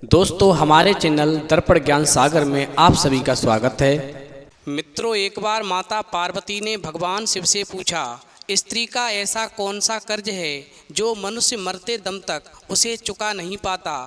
दोस्तों हमारे चैनल दर्पण ज्ञान सागर में आप सभी का स्वागत है। मित्रों, एक बार माता पार्वती ने भगवान शिव से पूछा, स्त्री का ऐसा कौन सा कर्ज है जो मनुष्य मरते दम तक उसे चुका नहीं पाता।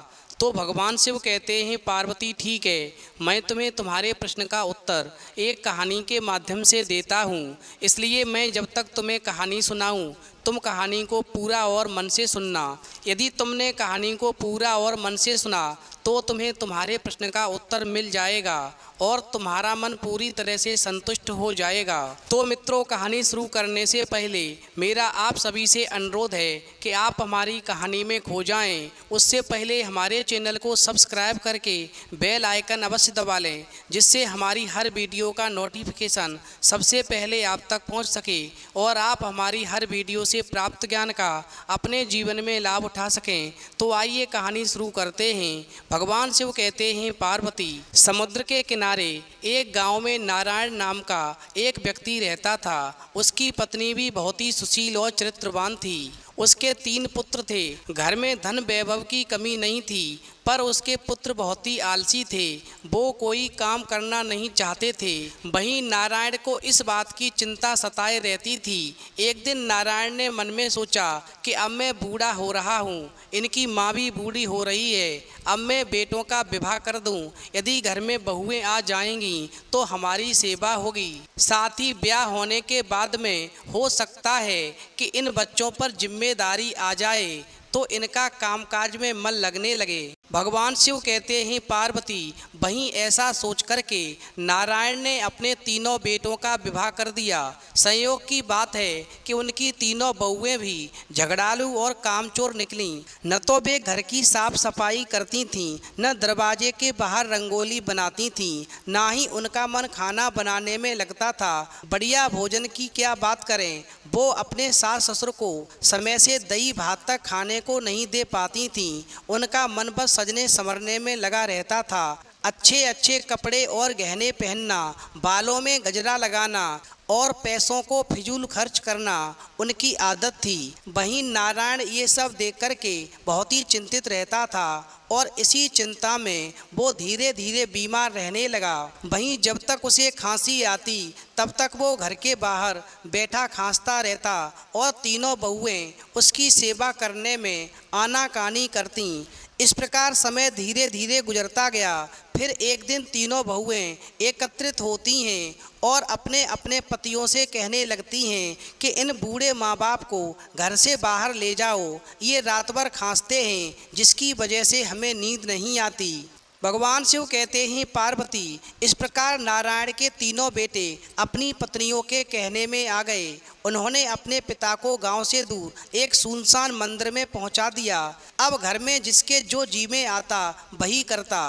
तो भगवान शिव कहते हैं, पार्वती ठीक है, मैं तुम्हें तुम्हारे प्रश्न का उत्तर एक कहानी के माध्यम से देता हूँ। इसलिए मैं जब तक तुम्हें कहानी सुनाऊँ तुम कहानी को पूरा और मन से सुनना। यदि तुमने कहानी को पूरा और मन से सुना तो तुम्हें तुम्हारे प्रश्न का उत्तर मिल जाएगा और तुम्हारा मन पूरी तरह से संतुष्ट हो जाएगा। तो मित्रों, कहानी शुरू करने से पहले मेरा आप सभी से अनुरोध है कि आप हमारी कहानी में खो जाएं। उससे पहले हमारे चैनल को सब्सक्राइब करके बेल आइकन अवश्य दबा लें, जिससे हमारी हर वीडियो का नोटिफिकेशन सबसे पहले आप तक पहुंच सके और आप हमारी हर वीडियो से प्राप्त ज्ञान का अपने जीवन में लाभ उठा सकें। तो आइए कहानी शुरू करते हैं। भगवान शिव कहते हैं, पार्वती, समुद्र के किनारे एक गांव में नारायण नाम का एक व्यक्ति रहता था। उसकी पत्नी भी बहुत ही सुशील और चरित्रवान थी। उसके 3 पुत्र थे। घर में धन वैभव की कमी नहीं थी, पर उसके पुत्र बहुत ही आलसी थे। वो कोई काम करना नहीं चाहते थे। वहीं नारायण को इस बात की चिंता सताए रहती थी। एक दिन नारायण ने मन में सोचा कि अब मैं बूढ़ा हो रहा हूँ, इनकी माँ भी बूढ़ी हो रही है, अब मैं बेटों का विवाह कर दूँ। यदि घर में बहुएं आ जाएंगी तो हमारी सेवा होगी। साथ ही ब्याह होने के बाद में हो सकता है कि इन बच्चों पर जिम्मेदारी आ जाए तो इनका कामकाज में मन लगने लगे। भगवान शिव कहते हैं, पार्वती, वहीं ऐसा सोच करके नारायण ने अपने 3 बेटों का विवाह कर दिया। संयोग की बात है कि उनकी 3 बहुएं भी झगड़ालू और कामचोर निकलीं। न तो वे घर की साफ सफाई करती थीं, न दरवाजे के बाहर रंगोली बनाती थीं, ना ही उनका मन खाना बनाने में लगता था। बढ़िया भोजन की क्या बात करें, वो अपने सास ससुर को समय से दही भात तक खाने को नहीं दे पाती थीं। उनका मन बस सजने संवरने में लगा रहता था। अच्छे अच्छे कपड़े और गहने पहनना, बालों में गजरा लगाना और पैसों को फिजूल खर्च करना उनकी आदत थी। वहीं नारायण ये सब देख करके बहुत ही चिंतित रहता था और इसी चिंता में वो धीरे धीरे बीमार रहने लगा। वहीं जब तक उसे खांसी आती तब तक वो घर के बाहर बैठा खांसता रहता और 3 बहुएं उसकी सेवा करने में आनाकानी करती। इस प्रकार समय धीरे धीरे गुजरता गया। फिर एक दिन 3 बहुएं एकत्रित होती हैं और अपने अपने पतियों से कहने लगती हैं कि इन बूढ़े माँ बाप को घर से बाहर ले जाओ, ये रात भर खांसते हैं जिसकी वजह से हमें नींद नहीं आती। भगवान शिव कहते हैं, पार्वती, इस प्रकार नारायण के 3 बेटे अपनी पत्नियों के कहने में आ गए। उन्होंने अपने पिता को गांव से दूर एक सुनसान मंदिर में पहुंचा दिया। अब घर में जिसके जो जी में आता वही करता।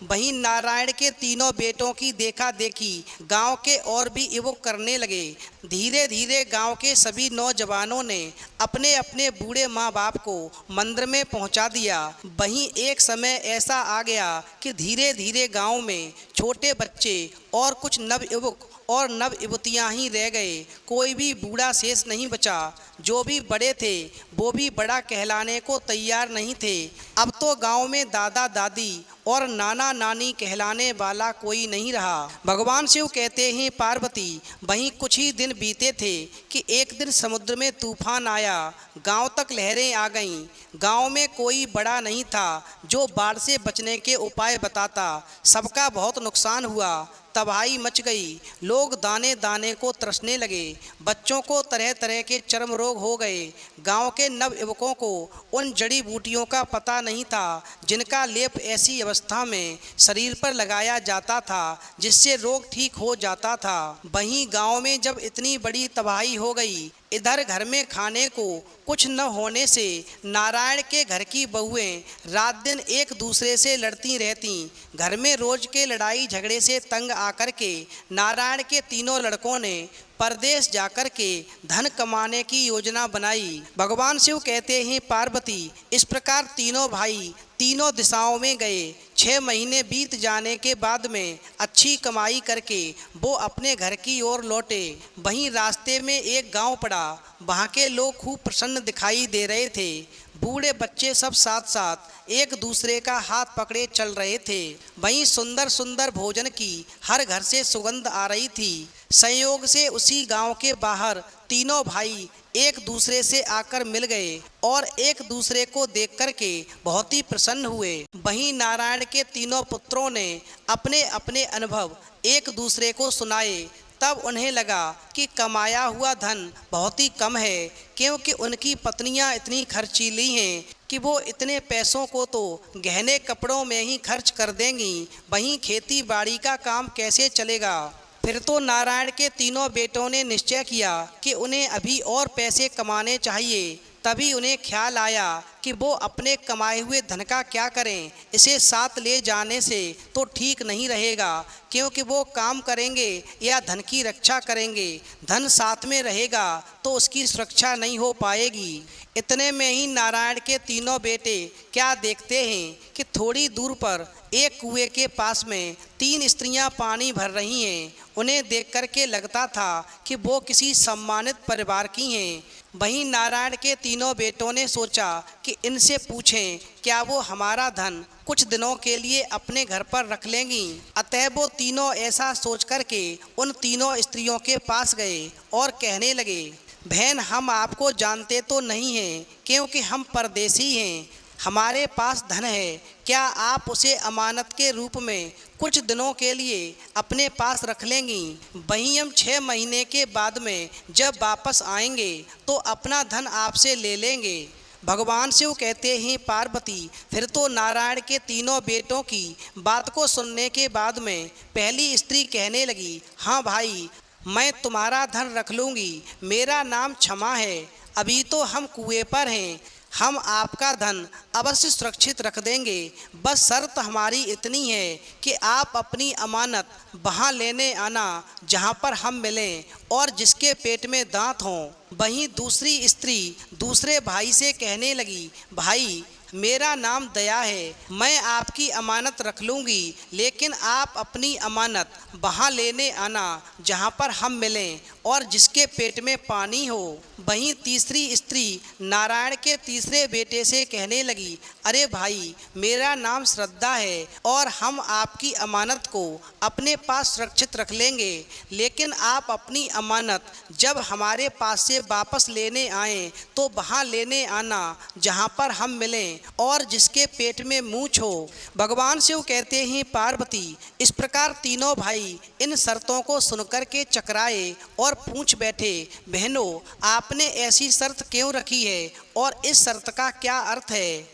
वहीं नारायण के 3 बेटों की देखा देखी गांव के और भी युवक करने लगे। धीरे धीरे गांव के सभी नौजवानों ने अपने अपने बूढ़े माँ बाप को मंदिर में पहुंचा दिया। वहीं एक समय ऐसा आ गया कि धीरे धीरे गांव में छोटे बच्चे और कुछ नवयुवक और नव युवतियाँ ही रह गए। कोई भी बूढ़ा शेष नहीं बचा। जो भी बड़े थे वो भी बड़ा कहलाने को तैयार नहीं थे। अब तो गांव में दादा दादी और नाना नानी कहलाने वाला कोई नहीं रहा। भगवान शिव कहते हैं, पार्वती, वहीं कुछ ही दिन बीते थे कि एक दिन समुद्र में तूफान आया। गांव तक लहरें आ गईं। गांव में कोई बड़ा नहीं था जो बाढ़ से बचने के उपाय बताता। सबका बहुत नुकसान हुआ, तबाही मच गई। लोग दाने दाने को तरसने लगे। बच्चों को तरह तरह के चर्म रोग हो गए। गांव के नव युवकों को उन जड़ी बूटियों का पता नहीं था जिनका लेप ऐसी अवस्था में शरीर पर लगाया जाता था जिससे रोग ठीक हो जाता था। वहीं गांव में जब इतनी बड़ी तबाही हो गई, इधर घर में खाने को कुछ न होने से नारायण के घर की बहुएं रात दिन एक दूसरे से लड़ती रहती। घर में रोज के लड़ाई झगड़े से तंग आकर के नारायण के 3 लड़कों ने परदेश जाकर के धन कमाने की योजना बनाई। भगवान शिव कहते हैं, पार्वती, इस प्रकार 3 भाई 3 दिशाओं में गए। 6 महीने बीत जाने के बाद में अच्छी कमाई करके वो अपने घर की ओर लौटे। वहीं रास्ते में एक गांव पड़ा। वहाँ के लोग खूब प्रसन्न दिखाई दे रहे थे। बूढ़े बच्चे सब साथ साथ एक दूसरे का हाथ पकड़े चल रहे थे। वहीं सुंदर सुंदर भोजन की हर घर से सुगंध आ रही थी। संयोग से उसी गांव के बाहर तीनों भाई एक दूसरे से आकर मिल गए और एक दूसरे को देख कर के बहुत ही प्रसन्न हुए। वहीं नारायण के तीनों पुत्रों ने अपने अपने अनुभव एक दूसरे को सुनाए। तब उन्हें लगा कि कमाया हुआ धन बहुत ही कम है, क्योंकि उनकी पत्नियां इतनी खर्चीली हैं कि वो इतने पैसों को तो गहने कपड़ों में ही खर्च कर देंगी। वहीं खेती बाड़ी का काम कैसे चलेगा। फिर तो नारायण के तीनों बेटों ने निश्चय किया कि उन्हें अभी और पैसे कमाने चाहिए। तभी उन्हें ख्याल आया कि वो अपने कमाए हुए धन का क्या करें। इसे साथ ले जाने से तो ठीक नहीं रहेगा, क्योंकि वो काम करेंगे या धन की रक्षा करेंगे। धन साथ में रहेगा तो उसकी सुरक्षा नहीं हो पाएगी। इतने में ही नारायण के तीनों बेटे क्या देखते हैं कि थोड़ी दूर पर एक कुएं के पास में 3 स्त्रियां पानी भर रही हैं। उन्हें देख कर के लगता था कि वो किसी सम्मानित परिवार की हैं। वहीं नारायण के तीनों बेटों ने सोचा कि इनसे पूछें क्या वो हमारा धन कुछ दिनों के लिए अपने घर पर रख लेंगी। अतः वो तीनों ऐसा सोच कर के उन तीनों स्त्रियों के पास गए और कहने लगे, बहन हम आपको जानते तो नहीं हैं, क्योंकि हम परदेसी हैं। हमारे पास धन है, क्या आप उसे अमानत के रूप में कुछ दिनों के लिए अपने पास रख लेंगी। वहीं हम 6 महीने के बाद में जब वापस आएंगे तो अपना धन आपसे ले लेंगे। भगवान शिव कहते हैं, पार्वती फिर तो नारायण के तीनों बेटों की बात को सुनने के बाद में पहली स्त्री कहने लगी, हाँ भाई मैं तुम्हारा धन रख लूँगी। मेरा नाम क्षमा है। अभी तो हम कुएं पर हैं, हम आपका धन अवश्य सुरक्षित रख देंगे। बस शर्त हमारी इतनी है कि आप अपनी अमानत वहाँ लेने आना जहाँ पर हम मिलें और जिसके पेट में दांत हों। वहीं दूसरी स्त्री दूसरे भाई से कहने लगी, भाई मेरा नाम दया है, मैं आपकी अमानत रख लूँगी, लेकिन आप अपनी अमानत वहाँ लेने आना जहाँ पर हम मिलें और जिसके पेट में पानी हो। वहीं तीसरी स्त्री नारायण के तीसरे बेटे से कहने लगी, अरे भाई मेरा नाम श्रद्धा है और हम आपकी अमानत को अपने पास सुरक्षित रख लेंगे, लेकिन आप अपनी अमानत जब हमारे पास से वापस लेने आएँ तो वहाँ लेने आना जहाँ पर हम मिलें और जिसके पेट में मूंछ हो। भगवान शिव कहते हैं, पार्वती इस प्रकार तीनों भाई इन शर्तों को सुनकर के चकराए और पूछ बैठे, बहनों आपने ऐसी शर्त क्यों रखी है और इस शर्त का क्या अर्थ है।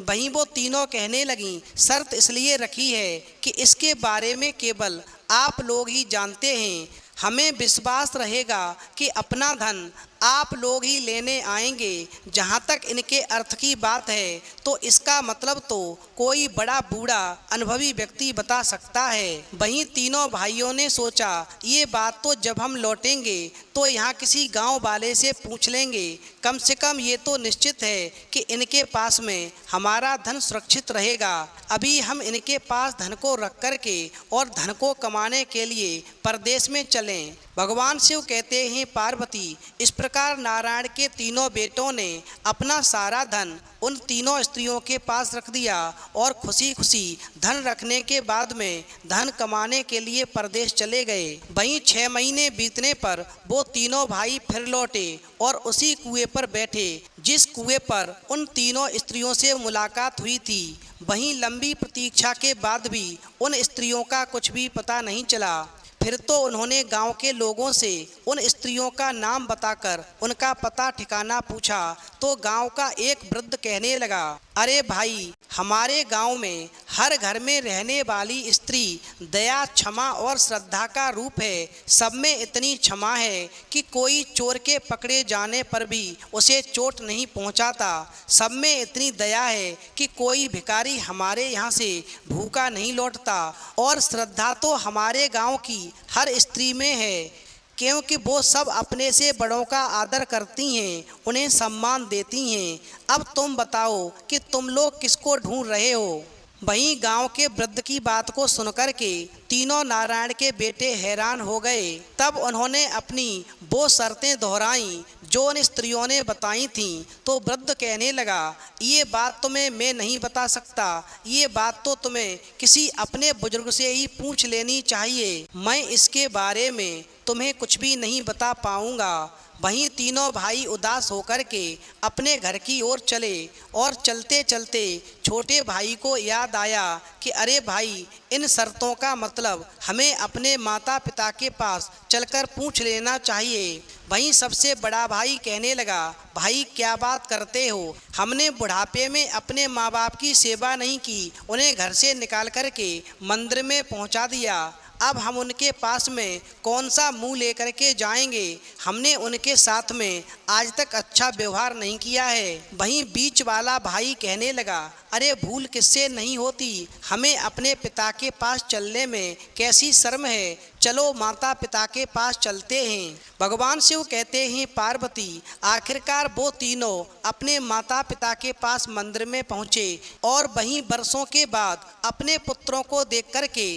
वहीं वो तीनों कहने लगी, शर्त इसलिए रखी है कि इसके बारे में केवल आप लोग ही जानते हैं। हमें विश्वास रहेगा कि अपना धन आप लोग ही लेने आएंगे। जहाँ तक इनके अर्थ की बात है तो इसका मतलब तो कोई बड़ा बूढ़ा अनुभवी व्यक्ति बता सकता है। वहीं तीनों भाइयों ने सोचा, ये बात तो जब हम लौटेंगे तो यहाँ किसी गांव वाले से पूछ लेंगे। कम से कम ये तो निश्चित है कि इनके पास में हमारा धन सुरक्षित रहेगा। अभी हम इनके पास धन को रख कर के और धन को कमाने के लिए परदेश में चलें। भगवान शिव कहते हैं, पार्वती इस प्रकार नारायण के तीनों बेटों ने अपना सारा धन उन तीनों स्त्रियों के पास रख दिया और खुशी खुशी धन रखने के बाद में धन कमाने के लिए परदेश चले गए। वहीं 6 महीने बीतने पर वो तीनों भाई फिर लौटे और उसी कुएं पर बैठे जिस कुएं पर उन तीनों स्त्रियों से मुलाकात हुई थी। वहीं लंबी प्रतीक्षा के बाद भी उन स्त्रियों का कुछ भी पता नहीं चला। फिर तो उन्होंने गांव के लोगों से उन स्त्रियों का नाम बताकर उनका पता ठिकाना पूछा तो गांव का एक वृद्ध कहने लगा, अरे भाई हमारे गांव में हर घर में रहने वाली स्त्री दया, क्षमा और श्रद्धा का रूप है। सब में इतनी क्षमा है कि कोई चोर के पकड़े जाने पर भी उसे चोट नहीं पहुंचाता। सब में इतनी दया है कि कोई भिखारी हमारे यहाँ से भूखा नहीं लौटता। और श्रद्धा तो हमारे गांव की हर स्त्री में है, क्योंकि वो सब अपने से बड़ों का आदर करती हैं, उन्हें सम्मान देती हैं। अब तुम बताओ कि तुम लोग किसको ढूंढ रहे हो। वहीं गांव के वृद्ध की बात को सुनकर के तीनों नारायण के बेटे हैरान हो गए। तब उन्होंने अपनी वो शर्तें दोहराई जो उन स्त्रियों ने बताई थीं। तो वृद्ध कहने लगा, ये बात तुम्हें मैं नहीं बता सकता, ये बात तो तुम्हें किसी अपने बुजुर्ग से ही पूछ लेनी चाहिए। मैं इसके बारे में तुम्हें कुछ भी नहीं बता पाऊंगा। वहीं तीनों भाई उदास होकर के अपने घर की ओर चले और चलते चलते छोटे भाई को याद आया कि अरे भाई, इन शर्तों का मतलब हमें अपने माता पिता के पास चलकर पूछ लेना चाहिए। वहीं सबसे बड़ा भाई कहने लगा, भाई क्या बात करते हो, हमने बुढ़ापे में अपने माँ बाप की सेवा नहीं की, उन्हें घर से निकाल करके मंदिर में पहुँचा दिया। अब हम उनके पास में कौन सा मुंह लेकर के जाएंगे, हमने उनके साथ में आज तक अच्छा व्यवहार नहीं किया है। वहीं बीच वाला भाई कहने लगा, अरे भूल किससे नहीं होती, हमें अपने पिता के पास चलने में कैसी शर्म है, चलो माता पिता के पास चलते हैं। भगवान शिव कहते हैं, पार्वती, आखिरकार वो तीनों अपने माता पिता के पास मंदिर में पहुँचे और वहीं वर्षों के बाद अपने पुत्रों को देख करके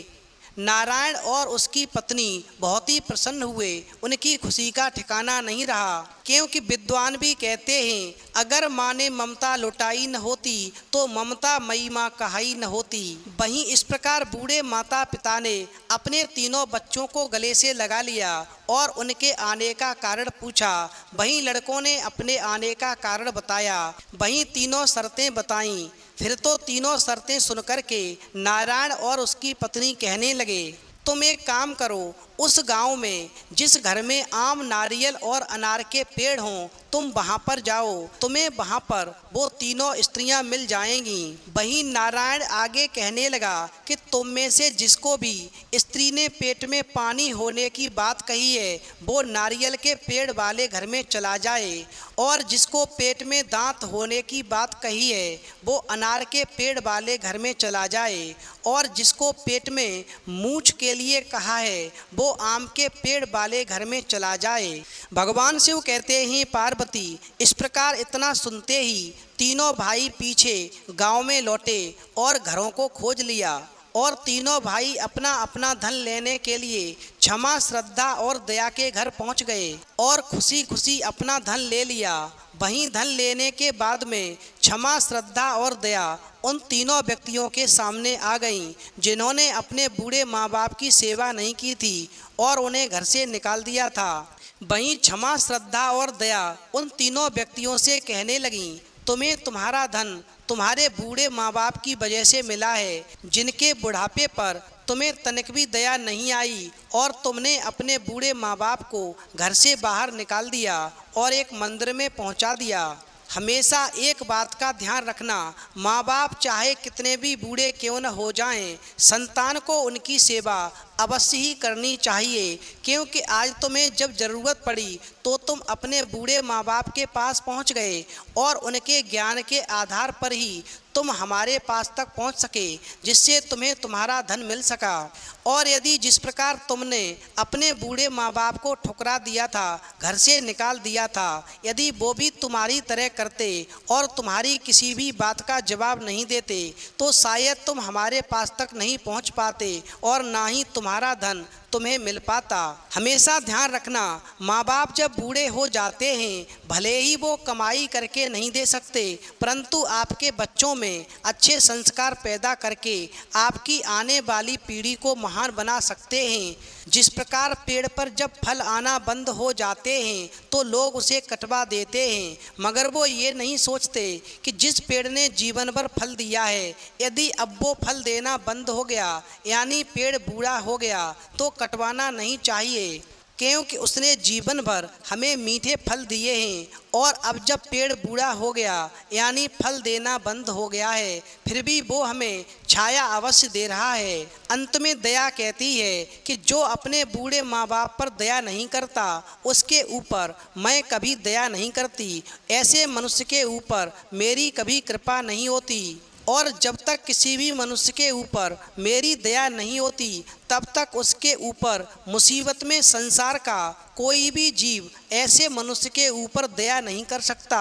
नारायण और उसकी पत्नी बहुत ही प्रसन्न हुए। उनकी खुशी का ठिकाना नहीं रहा, क्योंकि विद्वान भी कहते हैं, अगर माँ ने ममता लुटाई न होती तो ममता मई माँ कहाई न होती। वहीं इस प्रकार बूढ़े माता पिता ने अपने तीनों बच्चों को गले से लगा लिया और उनके आने का कारण पूछा। वहीं लड़कों ने अपने आने का कारण बताया। वहीं तीनों शर्तें बताईं। फिर तो तीनों शर्तें सुनकर के नारायण और उसकी पत्नी कहने लगे, तुम एक काम करो, उस गांव में जिस घर में आम, नारियल और अनार के पेड़ हों, तुम वहां पर जाओ, तुम्हें वहां पर वो तीनों स्त्रियां मिल जाएंगी। वहीं नारायण आगे कहने लगा कि तुम में से जिसको भी स्त्री ने पेट में पानी होने की बात कही है, वो नारियल के पेड़ वाले घर में चला जाए, और जिसको पेट में दांत होने की बात कही है, वो अनार के पेड़ वाले घर में चला जाए, और जिसको पेट में मूंछ के लिए कहा है, वो आम के पेड़ वाले घर में चला जाए। भगवान शिव कहते हैं, पार्वती, इस प्रकार इतना सुनते ही तीनों भाई पीछे गांव में लौटे और घरों को खोज लिया, और तीनों भाई अपना अपना धन लेने के लिए क्षमा, श्रद्धा और दया के घर पहुंच गए और खुशी खुशी अपना धन ले लिया। वहीं धन लेने के बाद में क्षमा, श्रद्धा और दया उन तीनों व्यक्तियों के सामने आ गईं, जिन्होंने अपने बूढ़े माँ बाप की सेवा नहीं की थी और उन्हें घर से निकाल दिया था। वहीं क्षमा, श्रद्धा और दया उन तीनों व्यक्तियों से कहने लगीं, तुम्हें तुम्हारा धन तुम्हारे बूढ़े माँ बाप की वजह से मिला है, जिनके बुढ़ापे पर तुम्हें तनिक भी दया नहीं आई और तुमने अपने बूढ़े माँ बाप को घर से बाहर निकाल दिया और एक मंदिर में पहुँचा दिया। हमेशा एक बात का ध्यान रखना, माँ बाप चाहे कितने भी बूढ़े क्यों न हो जाएं, संतान को उनकी सेवा अवश्य ही करनी चाहिए, क्योंकि आज तुम्हें जब ज़रूरत पड़ी तो तुम अपने बूढ़े माँ बाप के पास पहुँच गए और उनके ज्ञान के आधार पर ही तुम हमारे पास तक पहुँच सके, जिससे तुम्हें तुम्हारा धन मिल सका। और यदि जिस प्रकार तुमने अपने बूढ़े माँ बाप को ठुकरा दिया था, घर से निकाल दिया था, यदि वो भी तुम्हारी तरह करते और तुम्हारी किसी भी बात का जवाब नहीं देते, तो शायद तुम हमारे पास तक नहीं पहुँच पाते और ना ही तुम्हारा धन तुम्हें मिल पाता। हमेशा ध्यान रखना, माँ बाप जब बूढ़े हो जाते हैं, भले ही वो कमाई करके नहीं दे सकते, परंतु आपके बच्चों में अच्छे संस्कार पैदा करके आपकी आने वाली पीढ़ी को महान बना सकते हैं। जिस प्रकार पेड़ पर जब फल आना बंद हो जाते हैं तो लोग उसे कटवा देते हैं, मगर वो ये नहीं सोचते कि जिस पेड़ ने जीवन भर फल दिया है, यदि अब वो फल देना बंद हो गया, यानी पेड़ बूढ़ा हो गया, तो कटवाना नहीं चाहिए, क्योंकि उसने जीवन भर हमें मीठे फल दिए हैं। और अब जब पेड़ बूढ़ा हो गया, यानी फल देना बंद हो गया है, फिर भी वो हमें छाया अवश्य दे रहा है। अंत में दया कहती है कि जो अपने बूढ़े माँ बाप पर दया नहीं करता, उसके ऊपर मैं कभी दया नहीं करती। ऐसे मनुष्य के ऊपर मेरी कभी कृपा नहीं होती, और जब तक किसी भी मनुष्य के ऊपर मेरी दया नहीं होती, तब तक उसके ऊपर मुसीबत में संसार का कोई भी जीव ऐसे मनुष्य के ऊपर दया नहीं कर सकता।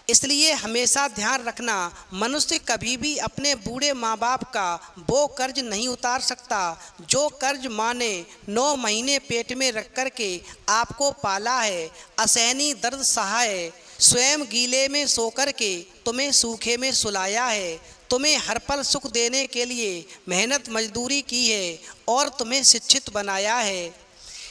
इसलिए हमेशा ध्यान रखना, मनुष्य कभी भी अपने बूढ़े माँ बाप का वो कर्ज नहीं उतार सकता जो कर्ज माँ ने 9 महीने पेट में रख कर के आपको पाला है, असहनीय दर्द सहा है, स्वयं गीले में सो कर के तुम्हें सूखे में सुलाया है, तुम्हें हर पल सुख देने के लिए मेहनत मजदूरी की है और तुम्हें शिक्षित बनाया है।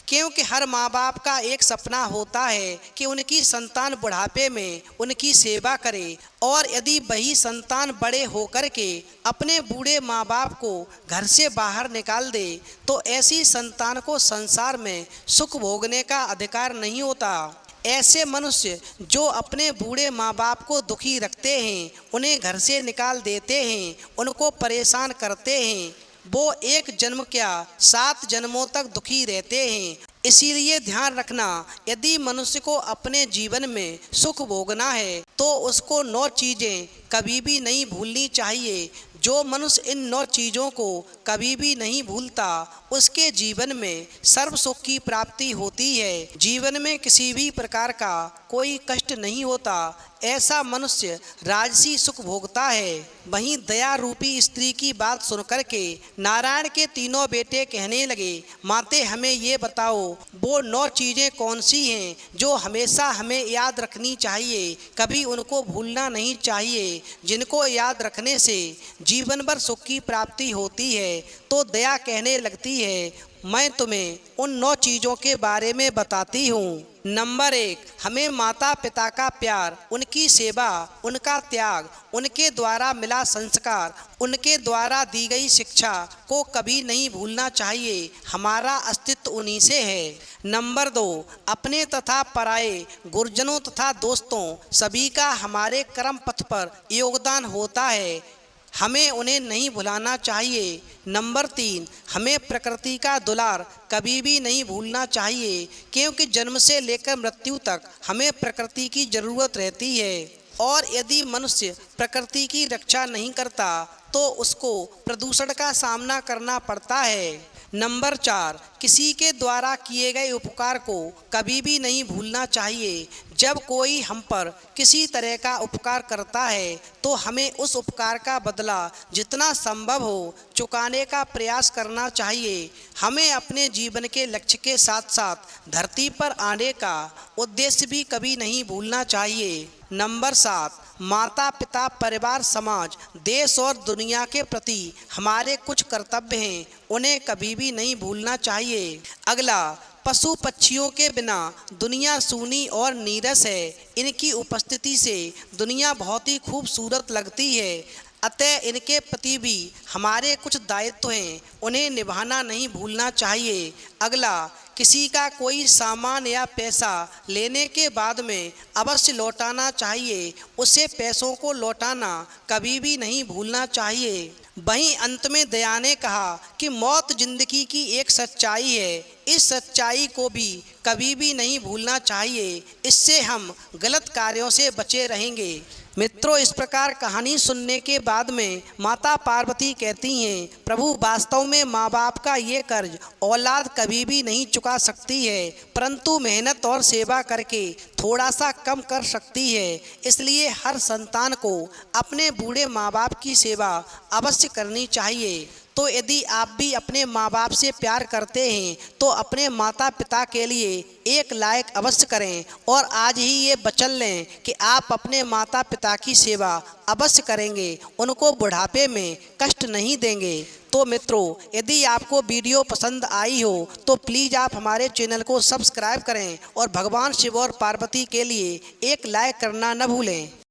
क्योंकि हर माँ बाप का एक सपना होता है कि उनकी संतान बुढ़ापे में उनकी सेवा करे, और यदि वही संतान बड़े होकर के अपने बूढ़े माँ बाप को घर से बाहर निकाल दे तो ऐसी संतान को संसार में सुख भोगने का अधिकार नहीं होता। ऐसे मनुष्य जो अपने बूढ़े माँ बाप को दुखी रखते हैं, उन्हें घर से निकाल देते हैं, उनको परेशान करते हैं, वो एक जन्म क्या 7 जन्मों तक दुखी रहते हैं। इसीलिए ध्यान रखना, यदि मनुष्य को अपने जीवन में सुख भोगना है तो उसको 9 चीज़ें कभी भी नहीं भूलनी चाहिए। जो मनुष्य इन 9 चीज़ों को कभी भी नहीं भूलता उसके जीवन में सर्व सुख की प्राप्ति होती है, जीवन में किसी भी प्रकार का कोई कष्ट नहीं होता। ऐसा मनुष्य राजसी सुख भोगता है। वहीं दया रूपी स्त्री की बात सुनकर के नारायण के तीनों बेटे कहने लगे, माते हमें ये बताओ वो 9 चीज़ें कौन सी हैं जो हमेशा हमें याद रखनी चाहिए, कभी उनको भूलना नहीं चाहिए, जिनको याद रखने से जीवन भर सुख की प्राप्ति होती है। तो दया कहने लगती है, मैं तुम्हें उन 9 चीज़ों के बारे में बताती हूँ। नंबर 1, हमें माता पिता का प्यार, उनकी सेवा, उनका त्याग, उनके द्वारा मिला संस्कार, उनके द्वारा दी गई शिक्षा को कभी नहीं भूलना चाहिए। हमारा अस्तित्व उन्हीं से है। नंबर 2, अपने तथा पराये गुरुजनों तथा दोस्तों सभी का हमारे कर्म पथ पर योगदान होता है, हमें उन्हें नहीं भुलाना चाहिए। नंबर 3, हमें प्रकृति का दुलार कभी भी नहीं भूलना चाहिए, क्योंकि जन्म से लेकर मृत्यु तक हमें प्रकृति की ज़रूरत रहती है, और यदि मनुष्य प्रकृति की रक्षा नहीं करता तो उसको प्रदूषण का सामना करना पड़ता है। नंबर 4, किसी के द्वारा किए गए उपकार को कभी भी नहीं भूलना चाहिए। जब कोई हम पर किसी तरह का उपकार करता है तो हमें उस उपकार का बदला जितना संभव हो चुकाने का प्रयास करना चाहिए। हमें अपने जीवन के लक्ष्य के साथ साथ धरती पर आने का उद्देश्य भी कभी नहीं भूलना चाहिए। नंबर 7, माता पिता परिवार समाज देश और दुनिया के प्रति हमारे कुछ कर्तव्य हैं, उन्हें कभी भी नहीं भूलना चाहिए। अगला, पशु पक्षियों के बिना दुनिया सूनी और नीरस है, इनकी उपस्थिति से दुनिया बहुत ही खूबसूरत लगती है, अतः इनके प्रति भी हमारे कुछ दायित्व हैं, उन्हें निभाना नहीं भूलना चाहिए। अगला, किसी का कोई सामान या पैसा लेने के बाद में अवश्य लौटाना चाहिए, उसे पैसों को लौटाना कभी भी नहीं भूलना चाहिए। वहीं अंत में दया ने कहा कि मौत जिंदगी की एक सच्चाई है, इस सच्चाई को भी कभी भी नहीं भूलना चाहिए, इससे हम गलत कार्यों से बचे रहेंगे। मित्रों, इस प्रकार कहानी सुनने के बाद में माता पार्वती कहती हैं, प्रभु वास्तव में माँ बाप का ये कर्ज औलाद कभी भी नहीं चुका सकती है, परंतु मेहनत और सेवा करके थोड़ा सा कम कर सकती है। इसलिए हर संतान को अपने बूढ़े माँ बाप की सेवा अवश्य करनी चाहिए। तो यदि आप भी अपने माँ बाप से प्यार करते हैं तो अपने माता पिता के लिए एक लायक अवश्य करें, और आज ही ये वचन लें कि आप अपने माता पिता की सेवा अवश्य करेंगे, उनको बुढ़ापे में कष्ट नहीं देंगे। तो मित्रों, यदि आपको वीडियो पसंद आई हो तो प्लीज़ आप हमारे चैनल को सब्सक्राइब करें और भगवान शिव और पार्वती के लिए एक लाइक करना न भूलें।